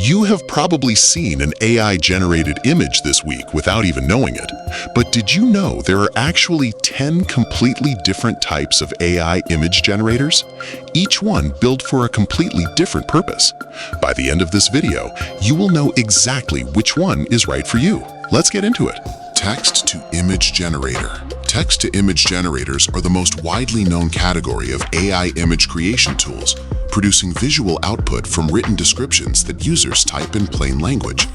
You have probably seen an AI-generated image this week without even knowing it. But did you know there are actually 10 completely different types of AI image generators? Each one built for a completely different purpose. By the end of this video, you will know exactly which one is right for you. Let's get into it. Text-to-image generator. Text-to-image generators are the most widely known category of AI image creation tools, producing visual output from written descriptions that users type in plain language.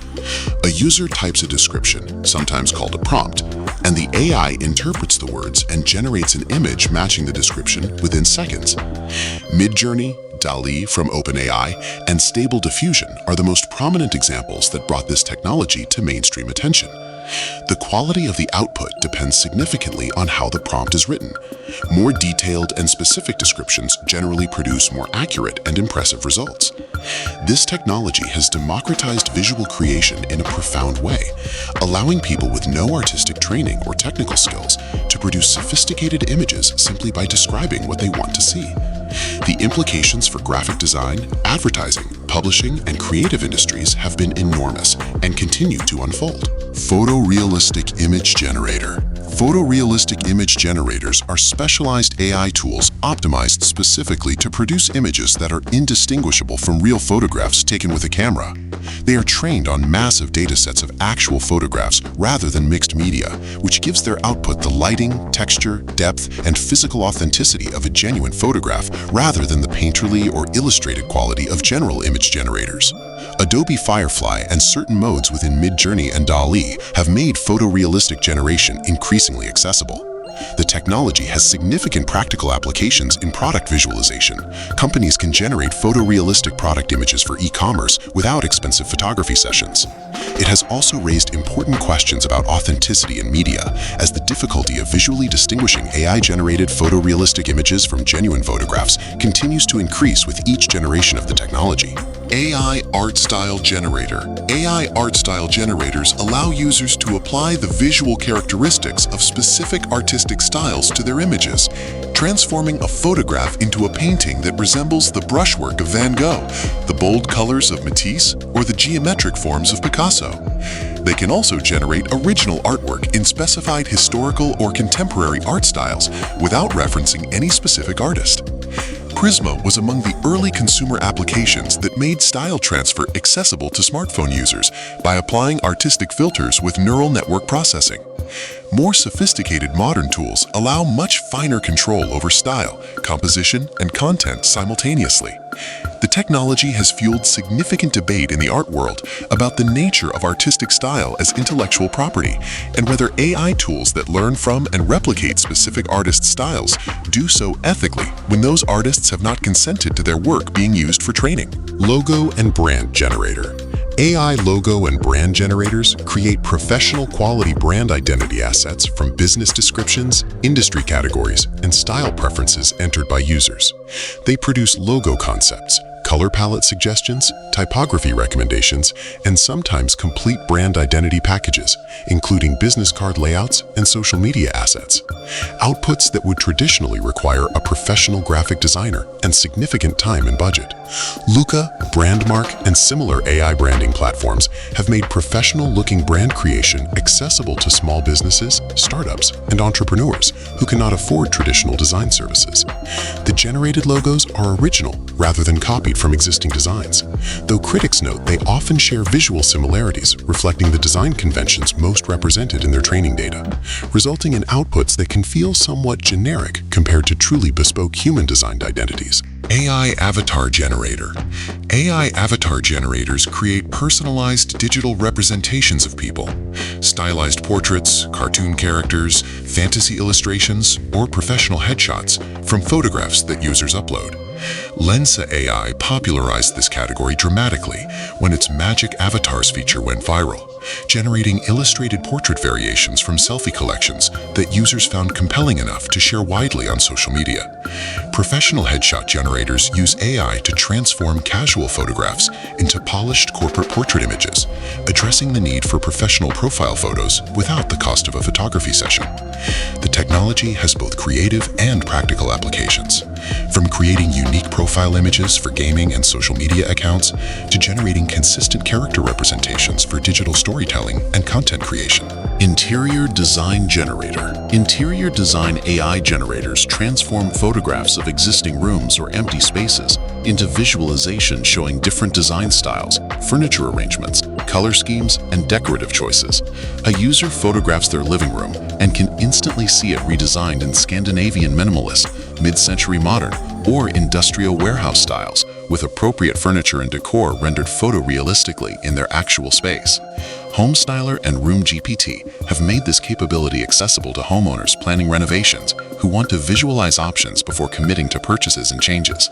A user types a description, sometimes called a prompt, and the AI interprets the words and generates an image matching the description within seconds. Midjourney, DALL-E from OpenAI, and Stable Diffusion are the most prominent examples that brought this technology to mainstream attention. The quality of the output depends significantly on how the prompt is written. More detailed and specific descriptions generally produce more accurate and impressive results. This technology has democratized visual creation in a profound way, allowing people with no artistic training or technical skills to produce sophisticated images simply by describing what they want to see. The implications for graphic design, advertising, publishing, and creative industries have been enormous and continue to unfold. Photorealistic image generator. Photorealistic image generators are specialized AI tools optimized specifically to produce images that are indistinguishable from real photographs taken with a camera. They are trained on massive datasets of actual photographs rather than mixed media, which gives their output the lighting, texture, depth, and physical authenticity of a genuine photograph rather than the painterly or illustrated quality of general image generators. Adobe Firefly and certain modes within Midjourney and DALL-E have made photorealistic generation increasingly accessible. The technology has significant practical applications in product visualization. Companies can generate photorealistic product images for e-commerce without expensive photography sessions. It has also raised important questions about authenticity in media, as the difficulty of visually distinguishing AI-generated photorealistic images from genuine photographs continues to increase with each generation of the technology. AI Art Style Generator. AI art style generators allow users to apply the visual characteristics of specific artistic styles to their images, transforming a photograph into a painting that resembles the brushwork of Van Gogh, the bold colors of Matisse, or the geometric forms of Picasso. They can also generate original artwork in specified historical or contemporary art styles without referencing any specific artist. Prisma was among the early consumer applications that made style transfer accessible to smartphone users by applying artistic filters with neural network processing. More sophisticated modern tools allow much finer control over style, composition, and content simultaneously. The technology has fueled significant debate in the art world about the nature of artistic style as intellectual property and whether AI tools that learn from and replicate specific artists' styles do so ethically when those artists have not consented to their work being used for training. Logo and brand generator. AI logo and brand generators create professional quality brand identity assets from business descriptions, industry categories, and style preferences entered by users. They produce logo concepts, color palette suggestions, typography recommendations, and sometimes complete brand identity packages, including business card layouts and social media assets. Outputs that would traditionally require a professional graphic designer and significant time and budget. Luca, Brandmark, and similar AI branding platforms have made professional-looking brand creation accessible to small businesses, startups, and entrepreneurs who cannot afford traditional design services. The generated logos are original rather than copied from existing designs, though critics note they often share visual similarities reflecting the design conventions most represented in their training data, resulting in outputs that can feel somewhat generic compared to truly bespoke human-designed identities. AI Avatar Generator. AI avatar generators create personalized digital representations of people. Stylized portraits, cartoon characters, fantasy illustrations, or professional headshots from photographs that users upload. Lensa AI popularized this category dramatically when its Magic Avatars feature went viral, generating illustrated portrait variations from selfie collections that users found compelling enough to share widely on social media. Professional headshot generators use AI to transform casual photographs into polished corporate portrait images, addressing the need for professional profile photos without the cost of a photography session. The technology has both creative and practical applications, from creating unique profile images for gaming and social media accounts to generating providing consistent character representations for digital storytelling and content creation. Interior Design Generator. Interior design AI generators transform photographs of existing rooms or empty spaces into visualizations showing different design styles, furniture arrangements, color schemes, and decorative choices. A user photographs their living room and can instantly see it redesigned in Scandinavian minimalist, mid-century modern, or industrial warehouse styles, with appropriate furniture and decor rendered photorealistically in their actual space. HomeStyler and Room GPT have made this capability accessible to homeowners planning renovations who want to visualize options before committing to purchases and changes.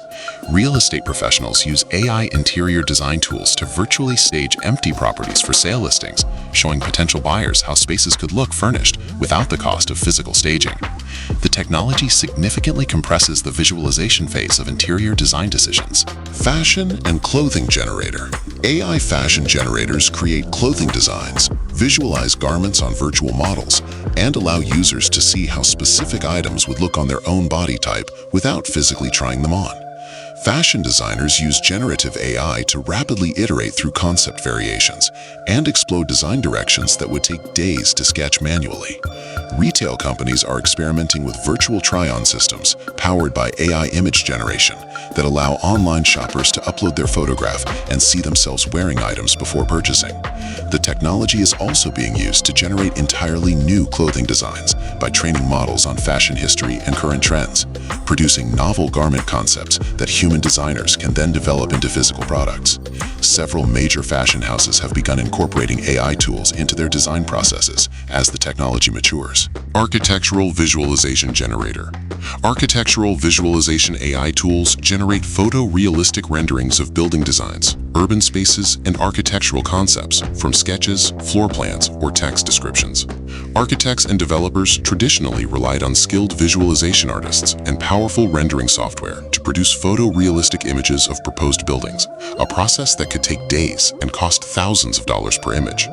Real estate professionals use AI interior design tools to virtually stage empty properties for sale listings, showing potential buyers how spaces could look furnished without the cost of physical staging. The technology significantly compresses the visualization phase of interior design decisions. Fashion and Clothing Generator. AI fashion generators create clothing designs, visualize garments on virtual models, and allow users to see how specific items would look on their own body type without physically trying them on. Fashion designers use generative AI to rapidly iterate through concept variations and explode design directions that would take days to sketch manually. Retail companies are experimenting with virtual try-on systems powered by AI image generation that allow online shoppers to upload their photograph and see themselves wearing items before purchasing. The technology is also being used to generate entirely new clothing designs by training models on fashion history and current trends, producing novel garment concepts that human designers can then develop into physical products. Several major fashion houses have begun incorporating AI tools into their design processes as the technology matures. Architectural Visualization Generator. Architectural visualization AI tools generate photorealistic renderings of building designs, urban spaces, and architectural concepts from sketches, floor plans, or text descriptions. Architects and developers traditionally relied on skilled visualization artists and powerful rendering software to produce photorealistic images of proposed buildings, a process that could take days and cost thousands of dollars per image.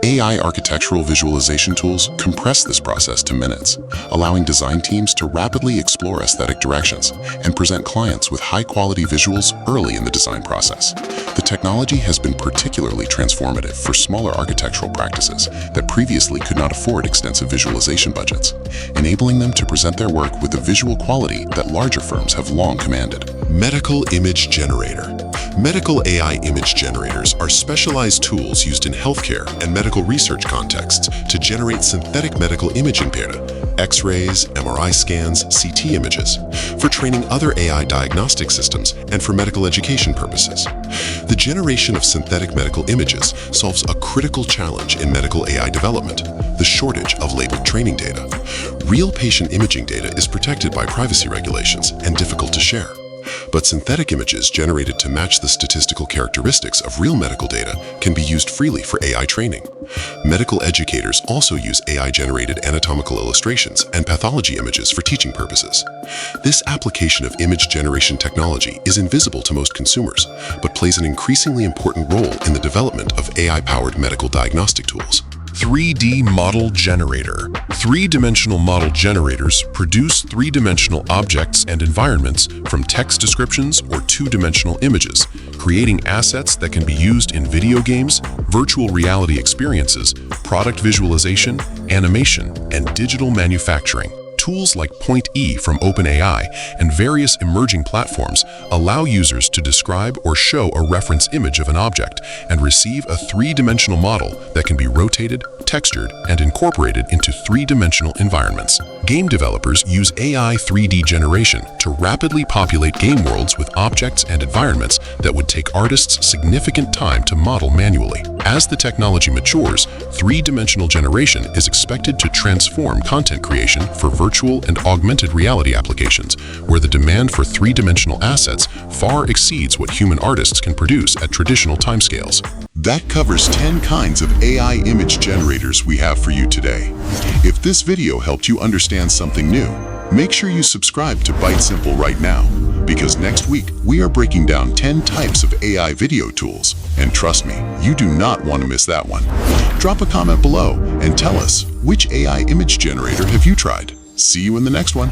AI architectural visualization tools compress this process to minutes, allowing design teams to rapidly explore aesthetic directions and present clients with high-quality visuals early in the design process. The technology has been particularly transformative for smaller architectural practices that previously could not afford extensive visualization budgets, enabling them to present their work with the visual quality that larger firms have long commanded. Medical Image Generator. Medical AI image generators are specialized tools used in healthcare and medical research contexts to generate synthetic medical imaging data, X-rays, MRI scans, CT images, for training other AI diagnostic systems and for medical education purposes. The generation of synthetic medical images solves a critical challenge in medical AI development: the shortage of labeled training data. Real patient imaging data is protected by privacy regulations and difficult to share. But synthetic images generated to match the statistical characteristics of real medical data can be used freely for AI training. Medical educators also use AI-generated anatomical illustrations and pathology images for teaching purposes. This application of image generation technology is invisible to most consumers, but plays an increasingly important role in the development of AI-powered medical diagnostic tools. 3D Model Generator. Three-dimensional model generators produce three-dimensional objects and environments from text descriptions or two-dimensional images, creating assets that can be used in video games, virtual reality experiences, product visualization, animation, and digital manufacturing. Tools like Point E from OpenAI and various emerging platforms allow users to describe or show a reference image of an object and receive a three-dimensional model that can be rotated, textured, and incorporated into three-dimensional environments. Game developers use AI 3D generation to rapidly populate game worlds with objects and environments that would take artists significant time to model manually. As the technology matures, three-dimensional generation is expected to transform content creation for virtual and augmented reality applications, where the demand for three-dimensional assets far exceeds what human artists can produce at traditional timescales. That covers 10 kinds of AI image generators we have for you today. If this video helped you understand something new, make sure you subscribe to ByteSimple right now, because next week we are breaking down 10 types of AI video tools. And trust me, you do not want to miss that one. Drop a comment below and tell us, which AI image generator have you tried? See you in the next one.